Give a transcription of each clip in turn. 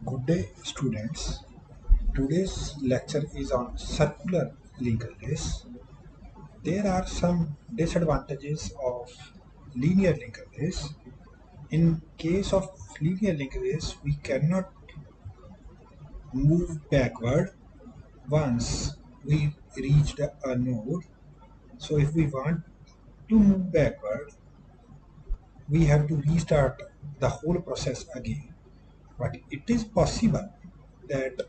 Good day, students. Today's lecture is on circular linked list. There are some disadvantages of linear linked list. In case of linear linked list, we cannot move backward once we reached a node. So if we want to move backward, we have to restart the whole process again. But it is possible that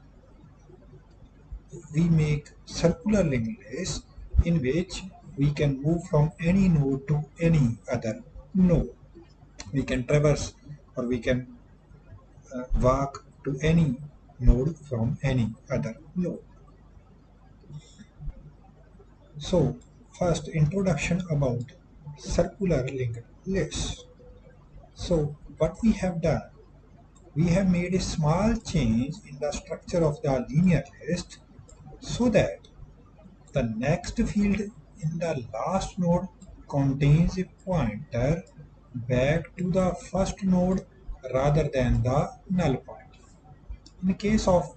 we make circular linked list in which we can move from any node to any other node. We can traverse or we can walk to any node from any other node. So first introduction about circular linked list. So what we have done, we have made a small change in the structure of the linear list so that the next field in the last node contains a pointer back to the first node rather than the null pointer. In case of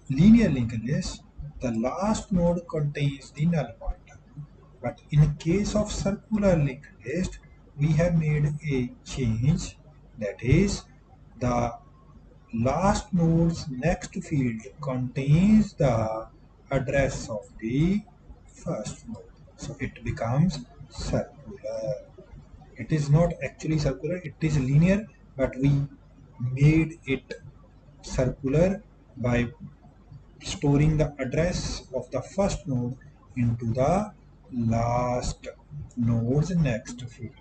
linear linked list, the last node contains the null pointer. But in case of circular linked list, we have made a change, that is, the last node's next field contains the address of the first node. So it becomes circular. It is not actually circular, it is linear, but we made it circular by storing the address of the first node into the last node's next field.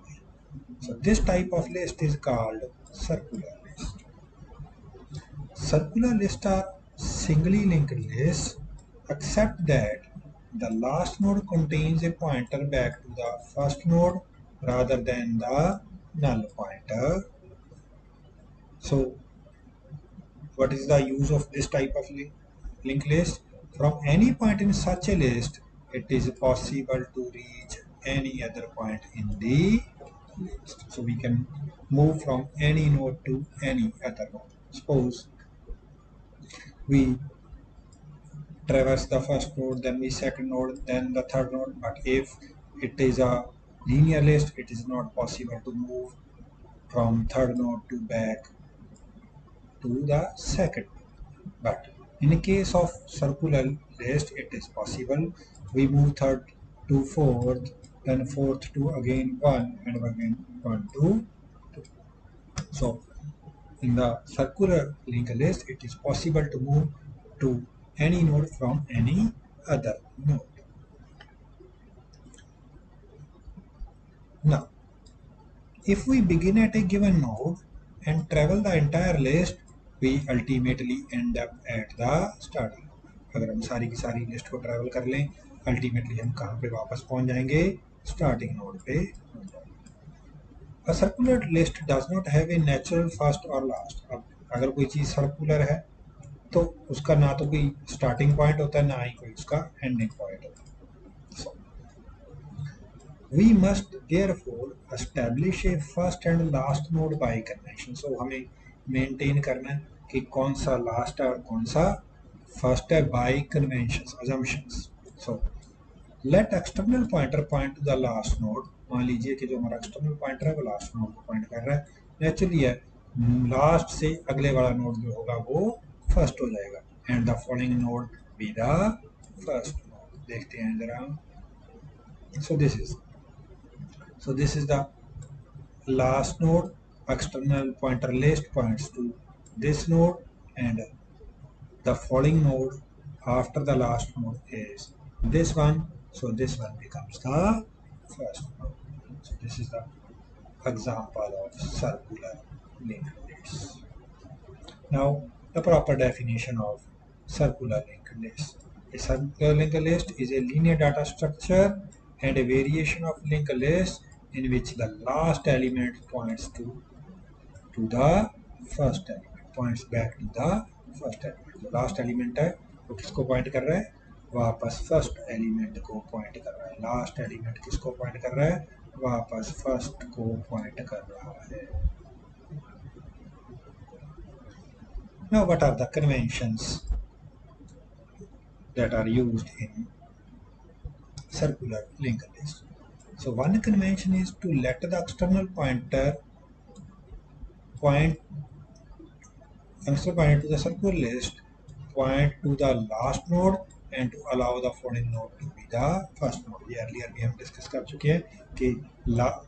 So this type of list is called circular list. Circular lists are singly linked lists except that the last node contains a pointer back to the first node rather than the null pointer. So what is the use of this type of linked list? From any point in such a list, it is possible to reach any other point in the list. So we can move from any node to any other node. Suppose we traverse the first node, then the second node, then the third node. But if it is a linear list, it is not possible to move from third node to back to the second. But in case of circular list, it is possible. We move third to fourth, then fourth to again one, and again one to two. So in the circular linked list, it is possible to move to any node from any other node. Now, if we begin at a given node and travel the entire list, we ultimately end up at the starting node. अगर हम सारी की सारी list को travel कर लें, ultimately हम कहाँ पे वापस पहुँच जाएंगे? स्टार्टिंग नोड पे पहुँच जाएंगे. A circular list does not have a natural first or last. अब अगर कोई चीज़ सर्कुलर है तो उसका ना तो कोई स्टार्टिंग पॉइंट होता है, ना ही कोई उसका एंडिंग पॉइंट होता है. We must therefore establish a first and last node by convention. So हमें मेंटेन करना है कि कौन सा लास्ट है और कौन सा फर्स्ट है by conventions, assumptions. So let external pointer point to the last node. मान लीजिए कि जो हमारा एक्सटर्नल पॉइंटर है वो लास्ट नोड को पॉइंट कर रहा है. नेचुरली है, लास्ट से अगले वाला नोड जो होगा वो फर्स्ट हो जाएगा. And the following node be the first node. देखते हैं जरा. So this is the last node. External pointer list points to this node, and the following node after the last node is this one. So this one becomes the first node. So this is the example of circular linked list. Now the proper definition of circular linked list. A circular linked list is a linear data structure and a variation of linked list in which the last element points to the first element, points back to the first element. जो last element है वो किसको point कर रहा है? वापस first element को point कर रहा है. लास्ट एलिमेंट किसको पॉइंट कर रहा है? वापस फर्स्ट को पॉइंट कर रहा है. Now, what are the conventions that are used in circular linked list? So one convention is to let the external pointer point to the circular list point to the last node and to allow the following node to be the first node. ये earlier भी हम discuss कर चुके हैं कि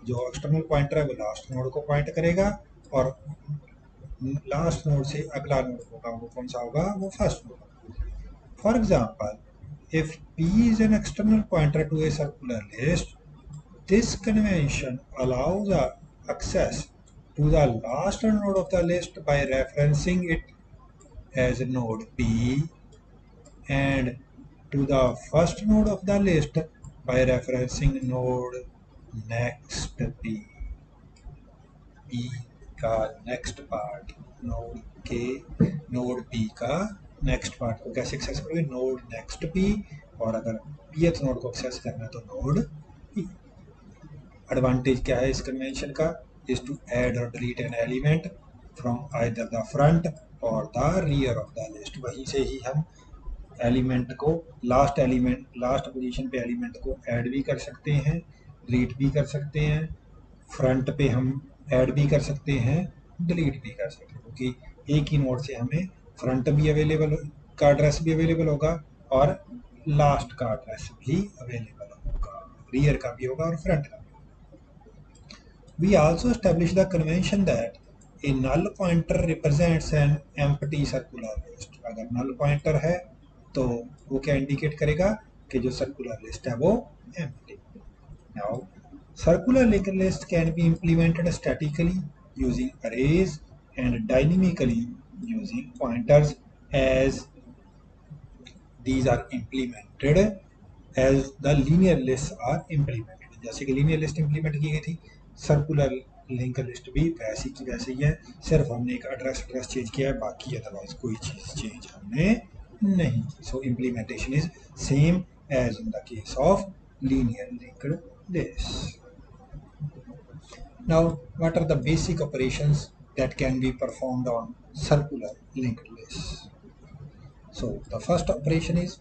जो external pointer है वो लास्ट नोड को पॉइंट करेगा और लास्ट नोड से अगला नोड होगा वो कौन सा होगा, वो first node. For example, if P is an external pointer to a circular list, this convention allows access to the last node of the list by referencing it as node P and to the first node of the list by referencing node next P. P का next part node P का next part को कैसे access करोगे, node next P, और अगर pth node को access करना है तो नोड P। एडवांटेज क्या है इस कन्वेंशन का, is to add or delete an element from either the front or the rear of the list. वहीं से ही हम एलिमेंट को लास्ट पोजीशन पे एलिमेंट को ऐड भी कर सकते हैं, डिलीट भी कर सकते हैं, फ्रंट पे हम ऐड भी कर सकते हैं, डिलीट भी कर सकते हैं, क्योंकि एक ही नोड से हमें फ्रंट भी अवेलेबल का एड्रेस भी अवेलेबल होगा और लास्ट का एड्रेस भी अवेलेबल होगा, रियर का भी होगा और फ्रंट का भी। We also establish the convention that a null pointer represents an empty circular list. अगर null pointer है तो वो क्या इंडिकेट करेगा कि जो सर्कुलर लिस्ट है वो empty. Now, circular linked list can be implemented statically using arrays and dynamically using pointers as these are implemented as the linear lists are implemented. जैसे कि linear list implement की गई थी, सर्कुलर लिंक लिस्ट भी वैसी की वैसी ही है, सिर्फ हमने एक एड्रेस चेंज किया है, बाकी अदरवाइज कोई चीज़ चेंज हमने नहीं की। So implementation is same as in the case of linear linked list. Now what are the basic operations that can be performed on circular linked lists. So the first operation is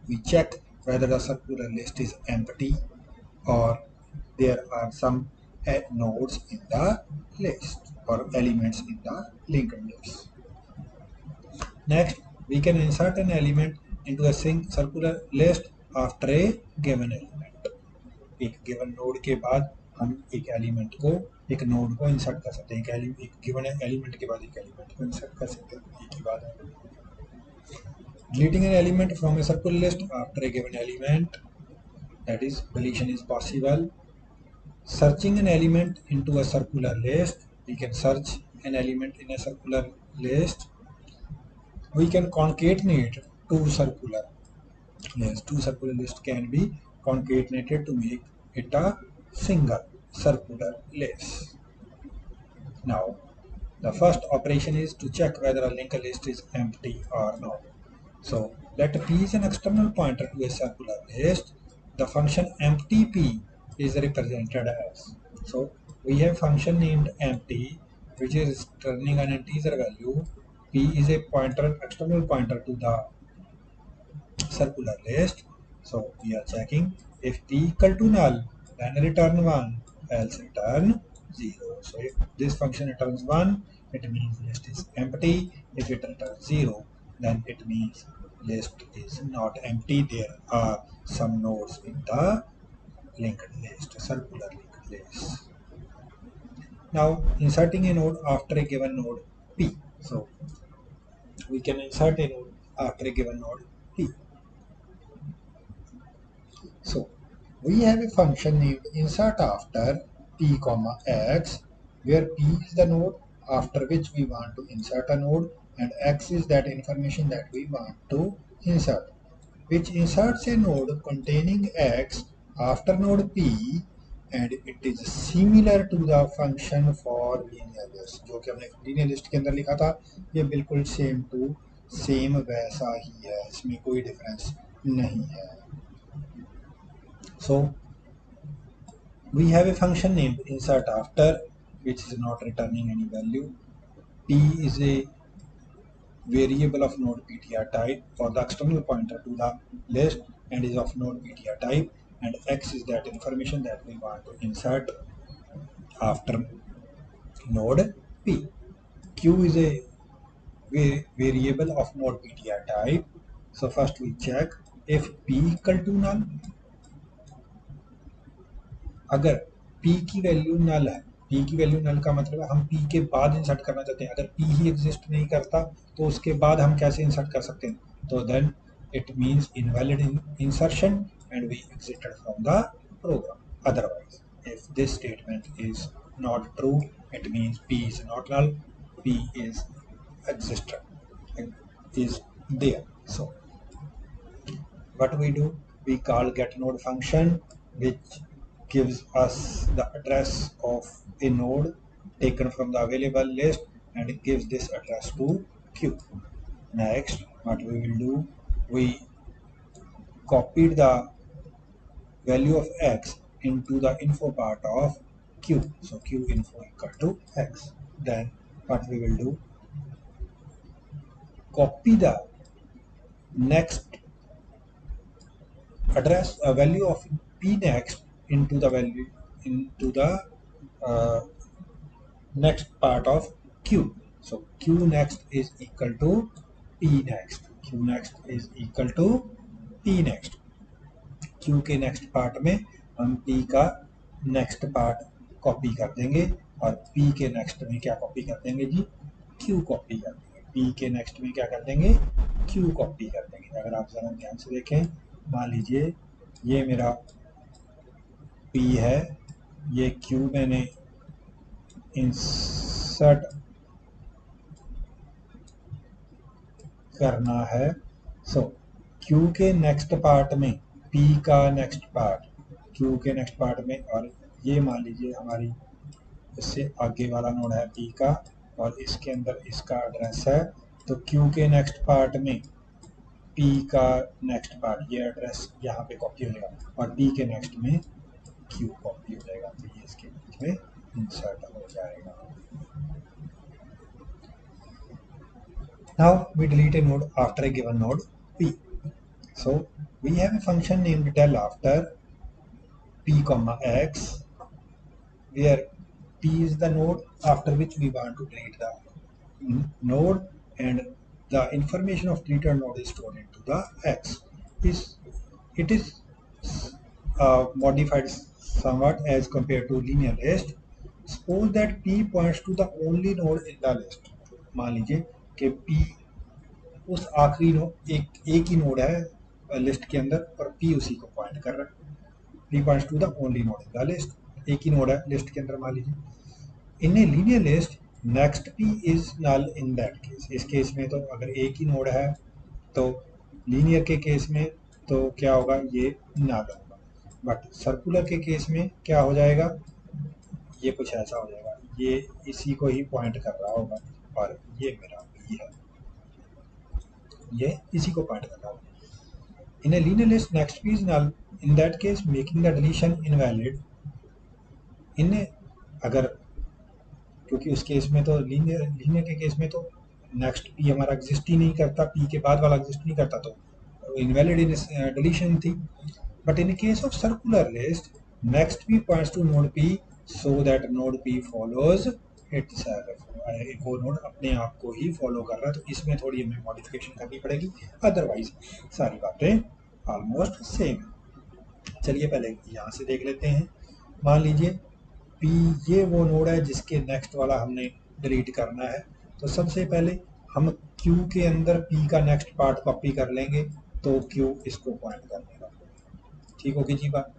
we check whether the circular list is empty or there are some nodes in the list or elements in the linked list. Next, we can insert an element into a circular list after a given element. एक given node के बाद हम एक element को एक node को insert कर सकते हैं, एक given element के बाद एक element को insert कर सकते हैं, एक ही बात है। Deleting an element from a circular list after a given element, that is deletion is possible. Searching an element into a circular list, we can search an element in a circular list. We can concatenate two circular lists. Two circular lists can be concatenated to make it a single circular list. Now, the first operation is to check whether a linked list is empty or not. So, let P is an external pointer to a circular list. The function empty P is represented as. So, we have function named empty, which is returning an integer value. P is a pointer, external pointer to the circular list. So, we are checking if P equal to null, then return 1, else return 0. So, if this function returns 1, it means list is empty. If it returns 0, then it means list is not empty. There are some nodes in the linked list, circular linked list. Now, inserting a node after a given node P. So, we can insert a node after a given node P. So, we have a function named insert after P comma X, where P is the node after which we want to insert a node and X is that information that we want to insert, which inserts a node containing X after node P, and it is similar to the function for linear list. जो कि हमने linear list के अंदर लिखा था, ये बिल्कुल same to same वैसा ही है, इसमें कोई difference नहीं है. So we have a function named insert after, which is not returning any value. P is a variable of node ptr type for the external pointer to the list and is of node ptr type, and x is that information that we want to insert after node p. Q is a variable of node ptr type. So first we check if p equal to null. अगर p की value नल है, p की value नल का मतलब है हम p के बाद इंसर्ट करना चाहते हैं, अगर p ही एग्जिस्ट नहीं करता तो उसके बाद हम कैसे इंसर्ट कर सकते हैं, तो then it means invalid insertion and we exited from the program. Otherwise, if this statement is not true, it means p is not null, p is existed, is there. So what we do, we call getNode function, which gives us the address of a node taken from the available list and it gives this address to Q. Next, what we will do, we copied the value of X into the info part of Q. So Q info equal to X. Then what we will do, copy the next address value of p next into the value into the next part of q. So q next is equal to p next. q next is equal to p next. q के next part में हम p का next part copy कर देंगे और p के next में क्या कॉपी कर देंगे जी, q कॉपी कर देंगे. p के नेक्स्ट में क्या कर देंगे, q कॉपी कर देंगे. अगर आप जरा ध्यान से देखें, मान लीजिए ये मेरा p है, ये q मैंने इंसर्ट करना है. सो q के नेक्स्ट पार्ट में p का नेक्स्ट पार्ट q के नेक्स्ट पार्ट में, और ये मान लीजिए हमारी इससे आगे वाला नोड है p का और इसके अंदर इसका एड्रेस है. तो q के नेक्स्ट पार्ट में p का नेक्स्ट पार्ट, ये एड्रेस यहाँ पे कॉपी हो जाएगा और p के नेक्स्ट में q कॉपी हो जाएगा, तो ये इसके बीच में इंसर्ट हो जाएगा. Now we delete a node after a given node p. So we have a function named del after p comma x, where p is the node after which we want to delete the node, and the information of deleted node is stored into the x. It is modified somewhat as compared to linear list. Suppose that p points to the only node in the list. मान लीजिए कि p उस आखिरी node, एक ही node है list के अंदर और p उसी को पॉइंट कर रहा है. p points to the only node in the list. एक ही नोड है लिस्ट के अंदर मान लीजिए. In a linear list next p is null in that case. इस केस में तो अगर एक ही नोड है तो लीनियर के केस में तो क्या होगा, ये नल होगा. बट सर्कुलर के केस में क्या हो जाएगा, ये कुछ ऐसा हो जाएगा, ये इसी को ही पॉइंट कर रहा होगा और ये मेरा p है, ये इसी को पॉइंट कर रहा होगा. In a linear list, next p is null. In that case, making the deletion invalid. In a, अगर क्योंकि उस केस में तो लीनियर के केस में तो नेक्स्ट p हमारा एग्जिस्ट ही नहीं करता, p के बाद वाला एग्जिस्ट नहीं करता, तो इनवैलिड डिलीशन थी. But in case of circular list, next p points to node p so that node p follows itself. एक और नोड अपने आप को ही फॉलो कर रहा है, तो इसमें थोड़ी हमें मॉडिफिकेशन करनी पड़ेगी, अदरवाइज सारी बातें ऑलमोस्ट सेम. चलिए पहले यहाँ से देख लेते हैं. मान लीजिए p ये वो नोड है जिसके नेक्स्ट वाला हमने डिलीट करना है. तो सबसे पहले हम q के अंदर p का नेक्स्ट पार्ट कॉपी कर लेंगे, तो q इसको पॉइंट कर देगा. ठीक होगी जी बात.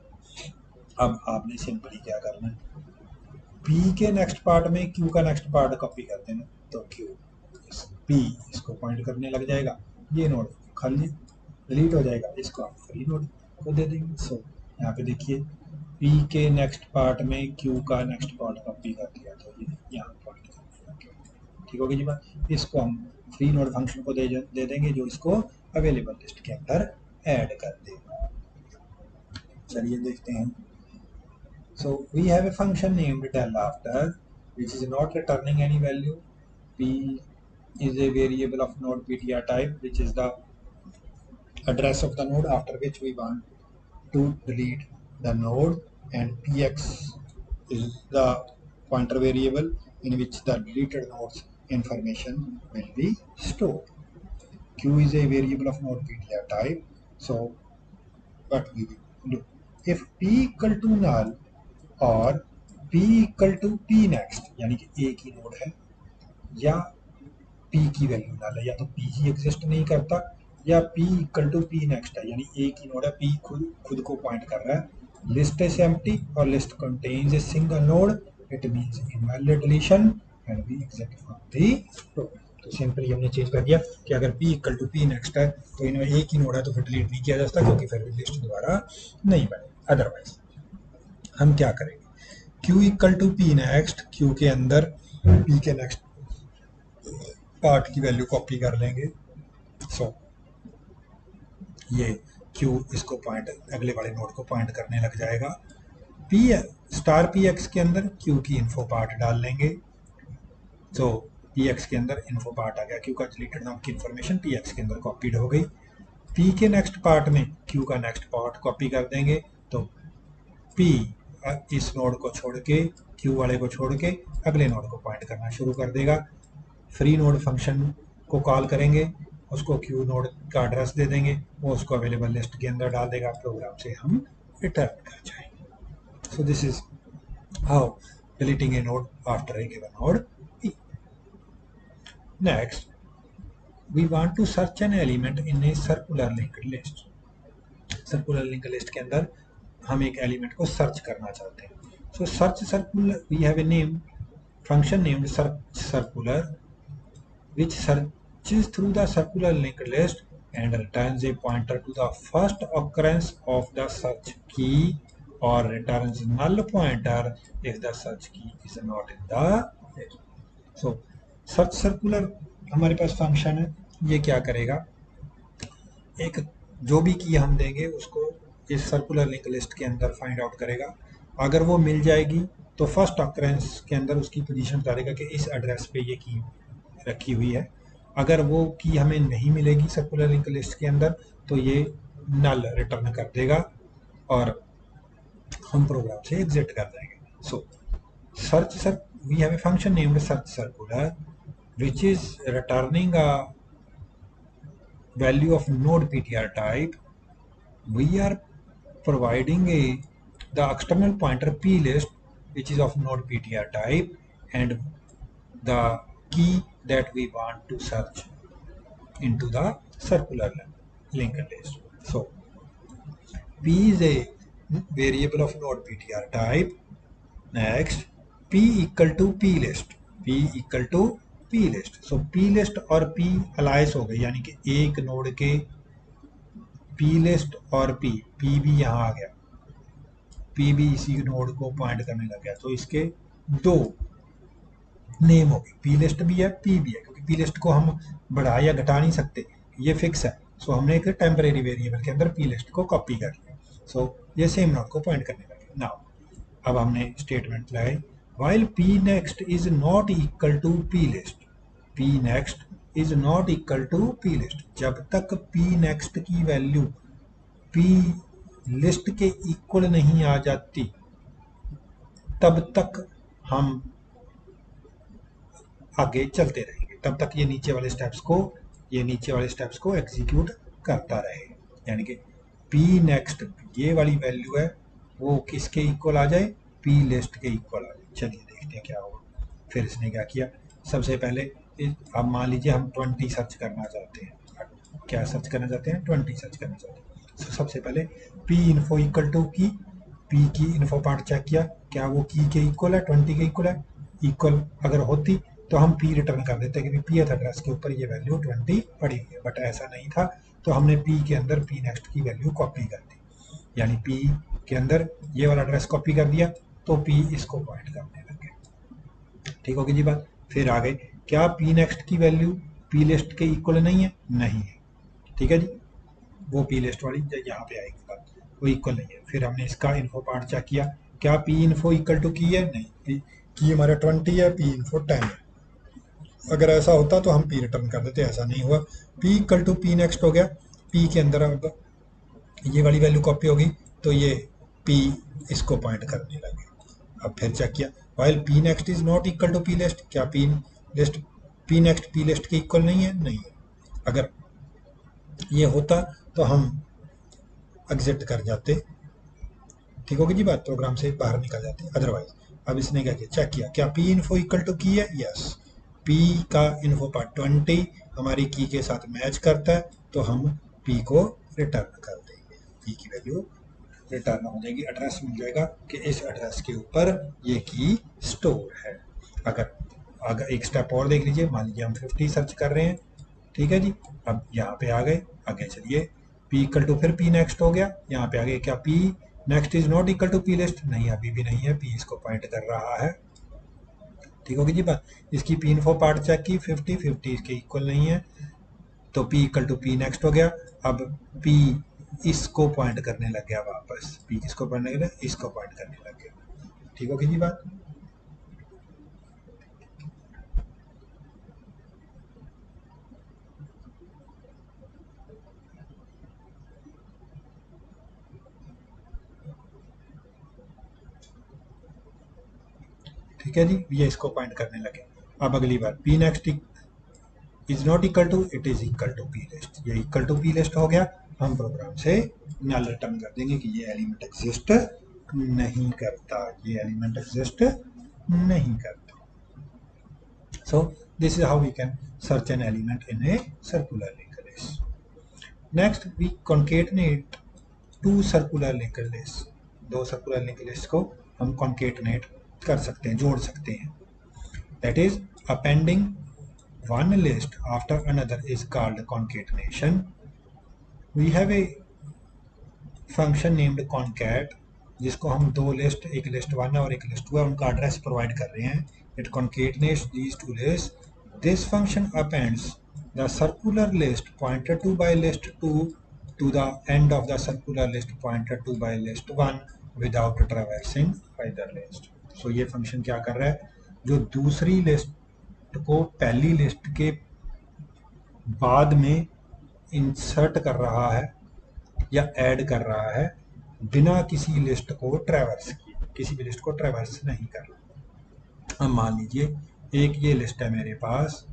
अब आपने सिंपली क्या करना है, p के नेक्स्ट पार्ट में q का नेक्स्ट पार्ट कॉपी कर देना, तो q p इसको पॉइंट करने लग जाएगा. ये नोड खाली डिलीट हो जाएगा, इसको आप फ्री नोड को दे देंगे. सो यहाँ पे देखिए p के नेक्स्ट पार्ट में q का नेक्स्ट पार्ट कॉपी कर दिया, तो ये यहाँ पॉइंट कर दिया. ठीक होगी जी बात. इसको हम फ्री नोड फंक्शन को दे देंगे जो इसको अवेलेबल लिस्ट के अंदर ऐड कर देगा. चलिए देखते हैं. So we have a function named del after which is not returning any value. p is a variable of node ptr type, which is the address of the node after which we want to delete the node, and px is the pointer variable in which the deleted node's information will be stored. Q is a variable of node ptr type. So what we will do, if p equal to null और p equal to p next, यानी कि a की node है या p की value नल है, या तो p ही एग्जिस्ट नहीं करता या p equal to p next है, यानी a की नोड है, p खुद को पॉइंट कर रहा है, लिस्ट इज एम्प्टी और list contains a single node, it means invalid deletion and we exit from the program. तो सिंपली हमने चेंज कर दिया कि अगर p equal to p next है तो इनमें एक ही नोड है तो फिर डिलीट नहीं किया जा सकता, क्योंकि फिर लिस्ट दोबारा नहीं बनेगी। अदरवाइज हम क्या करेंगे, q equal to p next, q के अंदर p के नेक्स्ट पार्ट की वैल्यू कॉपी कर लेंगे। सो ये q इसको पॉइंट अगले वाले नोड को पॉइंट करने लग जाएगा। p स्टार px के अंदर q की इन्फो पार्ट डाल लेंगे। तो px के अंदर इन्फो पार्ट आ गया, q का डिलीटेड नाम की इन्फॉर्मेशन px के अंदर कॉपीड हो गई। p के नेक्स्ट पार्ट में q का नेक्स्ट पार्ट कॉपी कर देंगे, तो p इस नोड को छोड़ के q वाले को छोड़ के अगले नोड को पॉइंट करना शुरू कर देगा। फ्री नोड फंक्शन को कॉल करेंगे, उसको q नोड का एड्रेस दे देंगे, वो उसको अवेलेबल लिस्ट के अंदर डाल देगा, प्रोग्राम से हम रिटर्न कर जाएंगे। So this is how deleting A node after a given node p. Next, we want to search an element in a circular linked list. Circular link list के अंदर हम एक एलिमेंट को सर्च करना चाहते हैं। So search circular, we have a name function named search circular which searches through the circular linked list and returns a pointer to the first occurrence of the search key or returns null pointer if the search key is not in the list. So search circular हमारे पास function है, ये क्या करेगा, एक जो भी की हम देंगे उसको इस सर्कुलर लिंक लिस्ट के अंदर फाइंड आउट करेगा। अगर वो मिल जाएगी तो फर्स्ट ऑकरेंस के अंदर उसकी पोजीशन डालेगा कि इस एड्रेस पे ये की रखी हुई है। अगर वो की हमें नहीं मिलेगी सर्कुलर लिंक लिस्ट के अंदर तो ये नल रिटर्न कर देगा और हम प्रोग्राम से एग्जिट कर जाएंगे। So search sir we have a function named search circular which is returning a value of node ptr type. We are providing the external pointer plist which is of node ptr type and the key that we want to search into the circular linked list. So p is a variable of node ptr type. Next, p equal to plist, p equal to p list. So p list और p Alice हो गई, यानी कि एक node के p list और p भी यहाँ आ गया, p भी इसी नोड को पॉइंट करने लग गया, तो इसके दो नेम हो गए, p लिस्ट भी है p भी है, क्योंकि p लिस्ट को हम बढ़ा या घटा नहीं सकते, ये फिक्स है। सो हमने एक टेम्परेरी वेरिएबल के अंदर p लिस्ट को कॉपी कर लिया। सो ये सेम नोड को पॉइंट करने लगे। नाउ अब हमने स्टेटमेंट लगाई, while p next is not equal to p list, p next is not equal to p list, जब तक p next की वैल्यू p list के इक्वल नहीं आ जाती तब तक हम आगे चलते रहेंगे, तब तक ये नीचे वाले स्टेप्स को एग्जीक्यूट करता रहे। यानी कि p next ये वाली वैल्यू है वो किसके इक्वल आ जाए, p लिस्ट के इक्वल आ जाए। चलिए देखते हैं क्या होगा। फिर इसने क्या किया, सबसे पहले अब मान लीजिए हम 20 सर्च करना चाहते हैं। क्या सर्च करना चाहते हैं, 20 सर्च करना चाहते हैं। तो सबसे पहले p इन्फो इक्वल टू की, p की इन्फो पार्ट चेक किया, क्या वो की के इक्वल है, 20 के इक्वल है। इक्वल अगर होती तो हम p रिटर्न कर देते कि p एड्रेस के ऊपर ये वैल्यू 20 पड़ी हुई है, बट ऐसा नहीं था, तो हमने p के अंदर p नेक्स्ट की वैल्यू कॉपी कर दी, यानी p के अंदर ये वाला एड्रेस कॉपी कर दिया तो p इसको पॉइंट करने लग गए। ठीक होगी जी बात। फिर आगे, क्या p नेक्स्ट की वैल्यू p लिस्ट के इक्वल नहीं है, नहीं है, ठीक है जी, वो p लिस्ट वाली यहाँ पे आएगी बात, वो इक्वल नहीं है। फिर हमने इसका इन्फो पार्ट चेक किया, क्या p इन्फो इक्वल टू की है, नहीं, की हमारा 20 है, p इन्फो 10 है, अगर ऐसा होता तो हम पी रिटर्न कर देते, ऐसा नहीं हुआ। P equal to p next हो गया, पी के अंदर अब ये वाली वैल्यू कॉपी होगी तो ये पी इसको पॉइंट करने लगे। अब फिर चेक किया, while p next is not equal to P list, क्या पी नेक्स्ट पी लिस्ट के इक्वल नहीं है? नहीं है। अगर ये होता तो हम एग्जिट कर जाते, ठीक होगी जी बात, प्रोग्राम से बाहर निकल जाते अदरवाइज। अब इसने क्या किया, चेक किया क्या पी इन्फो इक्वल टू की है? यस, पी का इन्फो पार्ट 20 हमारी की के साथ मैच करता है, तो हम पी को रिटर्न कर देंगे, पी की वैल्यू रिटर्न हो जाएगी, एड्रेस मिल जाएगा कि इस एड्रेस के ऊपर ये की स्टोर है। अगर अगर एक स्टेप और देख लीजिए, मान लीजिए हम 50 सर्च कर रहे हैं, ठीक है जी। अब यहाँ पे आ गए, आगे चलिए, पी इक्वल टू फिर पी नेक्स्ट हो गया, यहाँ पे आ गए, क्या p next is not equal to P list? नहीं, अभी भी नहीं है, पी इसको पॉइंट कर रहा है, ठीक होगी जी बात। इसकी पी इन्फो पार्ट चेक की, 50 इसके इक्वल नहीं है, तो p equal to p next हो गया। अब पी इसको पॉइंट करने लग गया वापस, पी किसको पॉइंट करने लग गया? इसको पॉइंट करने लग गया, ठीक होगी जी बात। ठीक है जी, ये इसको पॉइंट करने लगे। अब अगली बार P next is not equal to, it is equal to P list, ये इक्वल टू पी लिस्ट हो गया, हम प्रोग्राम से नल रिटर्न कर देंगे कि ये एलिमेंट एग्जिस्ट नहीं करता, ये एलिमेंट एग्जिस्ट नहीं करता। So this is how we can search an element in a circular linked list. Next we concatenate two circular linked lists, दो circular linked lists को हम concatenate कर सकते हैं, जोड़ सकते हैं। That is appending one list after another is called concatenation. We have a function named concat जिसको हम दो लिस्ट, एक लिस्ट 1 और एक लिस्ट 2 है, उनका एड्रेस प्रोवाइड कर रहे हैं। It concatenates these two lists. This function appends the circular list pointed to by list 2 to the end of the circular list pointed to by list 1 without traversing either list. So ये function क्या कर रहा है, जो दूसरी list को पहली list के बाद में इंसर्ट कर रहा है या ऐड कर रहा है, बिना किसी लिस्ट को ट्रैवर्स किए, किसी भी लिस्ट को ट्रैवर्स नहीं कर रहा। अब मान लीजिए एक ये लिस्ट है मेरे पास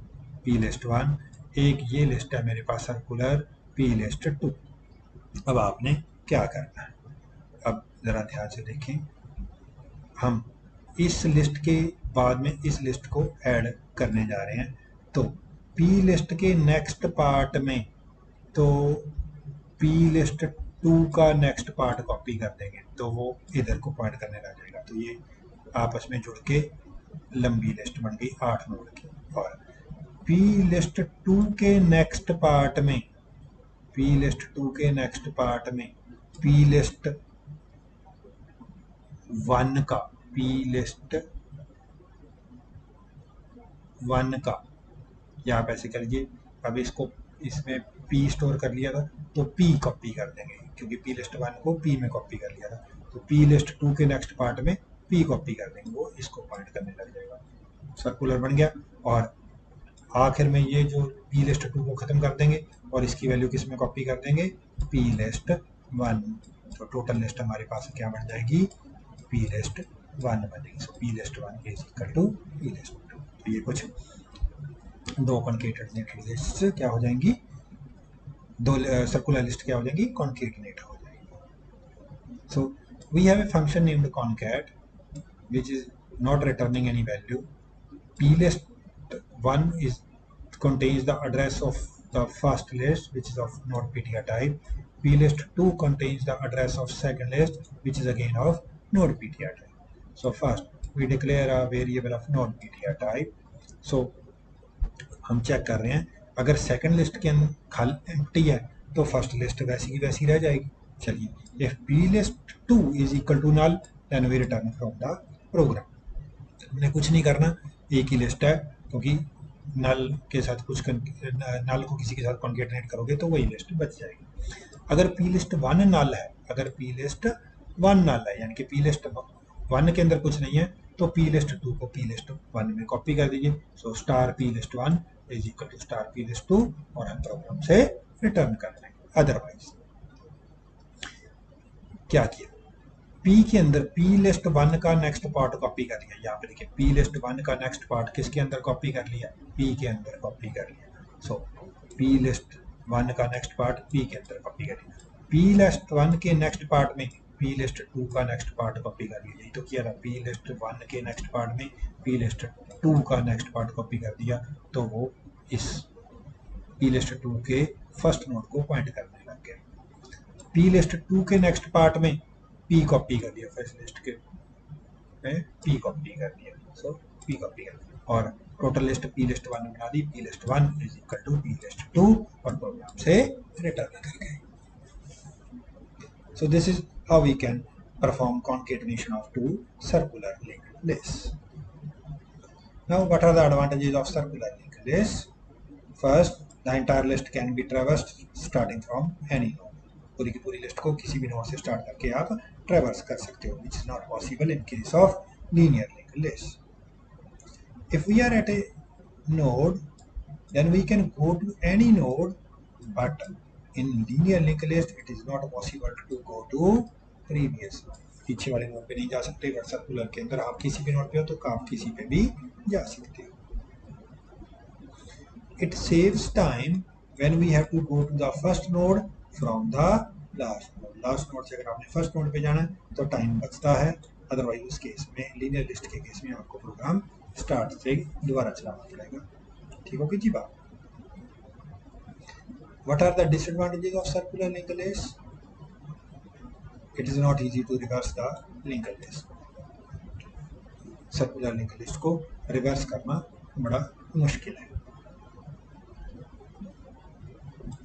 पी लिस्ट 1, एक ये लिस्ट है मेरे पास सर्कुलर पी लिस्ट 2। अब आपने क्या करना है, अब ज़रा ध्यान से देखें, हम इस लिस्ट के बाद में इस लिस्ट को ऐड करने जा रहे हैं, तो पी लिस्ट के नेक्स्ट पार्ट में तो पी लिस्ट 2 का नेक्स्ट पार्ट कॉपी कर देंगे, तो वो इधर को पॉइंट करने लग जाएगा, तो ये आपस में जुड़ के लंबी लिस्ट बन गई 8 नोड की। और पी लिस्ट 2 के नेक्स्ट पार्ट में, पी लिस्ट 2 के नेक्स्ट पार्ट में पी लिस्ट 1 का, पी लिस्ट 1 का, या आप ऐसे कर लीजिए, अब इसको इसमें पी स्टोर कर लिया था तो पी कॉपी कर देंगे, क्योंकि पी लिस्ट 1 को पी में कॉपी कर लिया था, तो पी लिस्ट 2 के नेक्स्ट पार्ट में पी कॉपी कर देंगे, वो इसको पॉइंट करने लग जाएगा, सर्कुलर बन गया। और आखिर में ये जो पी लिस्ट 2 को ख़त्म कर देंगे और इसकी वैल्यू किस में कॉपी कर देंगे, पी लिस्ट 1, तो टोटल लिस्ट हमारे पास क्या बन जाएगी, पी लिस्ट 1 बनेगी। So P list 1 is equal to P list 2। तो ये कुछ दो कॉन्केटेनेटेड लिस्ट क्या हो जाएंगी, दो सर्कुलर लिस्ट क्या हो जाएंगी, कॉन्केटेनेट हो जाएंगी। So we have a function named concat which is not returning any value. plist 1 is contains the address of the first list which is of node.ptr type. plist 2 contains the address of second list which is again of node.ptr type. So first we declare a variable of node.ptr type. So हम check कर रहे हैं, अगर second list के अंदर खाली empty है तो फर्स्ट लिस्ट वैसी की वैसी रह जाएगी। चलिए, if p list 2 is equal to null then we return from the program. हमने कुछ नहीं करना, एक ही लिस्ट है, क्योंकि नल के साथ कुछ नल को किसी के साथ कॉन्केटनेट करोगे तो वही लिस्ट बच जाएगी। अगर पी लिस्ट 1 नल है, अगर पी लिस्ट 1 नल है, यानी कि पी लिस्ट 1 के अंदर कुछ नहीं है, तो पी लिस्ट 2 को पी लिस्ट 1 में कॉपी कर दीजिए। So star P list 1 is equal to star P list 2 और हम प्रोग्राम से रिटर्न कर देंगे। अदरवाइज क्या किया, पी के अंदर पी लिस्ट 1 का नेक्स्ट पार्ट कॉपी कर लिया। यहाँ पे देखिए पी लिस्ट 1 का नेक्स्ट पार्ट किसके अंदर कॉपी कर लिया, पी के अंदर कॉपी कर लिया। सो पी लिस्ट 1 का नेक्स्ट पार्ट पी के अंदर कॉपी कर लिया। पी लिस्ट 1 के नेक्स्ट पार्ट में पी लिस्ट 2 का नेक्स्ट पार्ट कॉपी कर लिया। यही तो किया था, पी लिस्ट 1 के नेक्स्ट पार्ट में पी लिस्ट 2 का नेक्स्ट पार्ट कॉपी कर दिया, तो वो इस पी लिस्ट 2 के फर्स्ट नोड को पॉइंट करने लग गया। पी लिस्ट 2 के नेक्स्ट पार्ट में पी कॉपी कर दिया, फर्स्ट लिस्ट के में पी कॉपी कर दिया। सो पी कॉपी कर दिया और टोटल लिस्ट पी लिस्ट 1 बना दी। P list 1 is equal to P list 2 और प्रोग्राम से रिटर्न कर गए। So this is how we can perform concatenation of two circular linked lists. Now what are the advantages of circular linked lists? First, the entire list can be traversed starting from any node. पूरी की पूरी list को किसी भी node से start करके आप ट्रेवर्स कर सकते हो, which is not possible in case of linear linked list. If we are at a node, then we can go to any node, but in linear linked list it is not possible to go to previous node. पीछे वाले node पे नहीं जा सकते, but circular के अंदर आप किसी भी नोड पे हो तो आप किसी पे भी जा सकते हो। It saves time when we have to go to the first node from the last node. Last node से अगर आपने फर्स्ट नोड पे जाना है तो टाइम बचता है, अदरवाइज उस केस में लीनियर लिस्ट के केस में आपको प्रोग्राम स्टार्ट से दोबारा चलाना पड़ेगा। ठीक होगी जी बात। What are the disadvantages of circular linked list? It is not easy to reverse the linked list. Circular linked list को रिवर्स करना बड़ा मुश्किल है।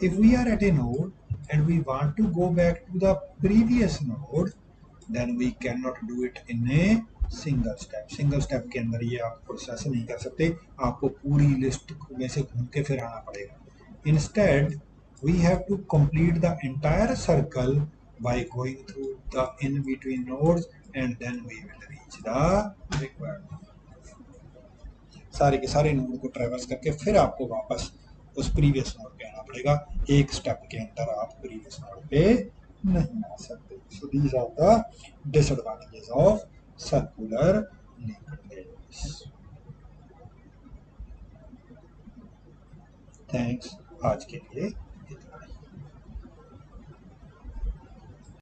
If we are at a node and we want to go back to the previous node, then we cannot do it in a single step. Single step के अंदर ये आप process नहीं कर सकते, आपको पूरी लिस्ट में से घूम के फिर आना पड़ेगा। Instead, we have to complete the entire circle by going through the in between nodes and then we will reach the required node. सारे के सारे नोड को ट्रैवर्स करके फिर आपको वापस उस प्रीवियस नोड पे आना पड़ेगा। एक स्टेप के अंदर आप प्रीवियस नोड पे नहीं आ सकते। So these are the disadvantages of circular linked list. Thanks, आज के लिए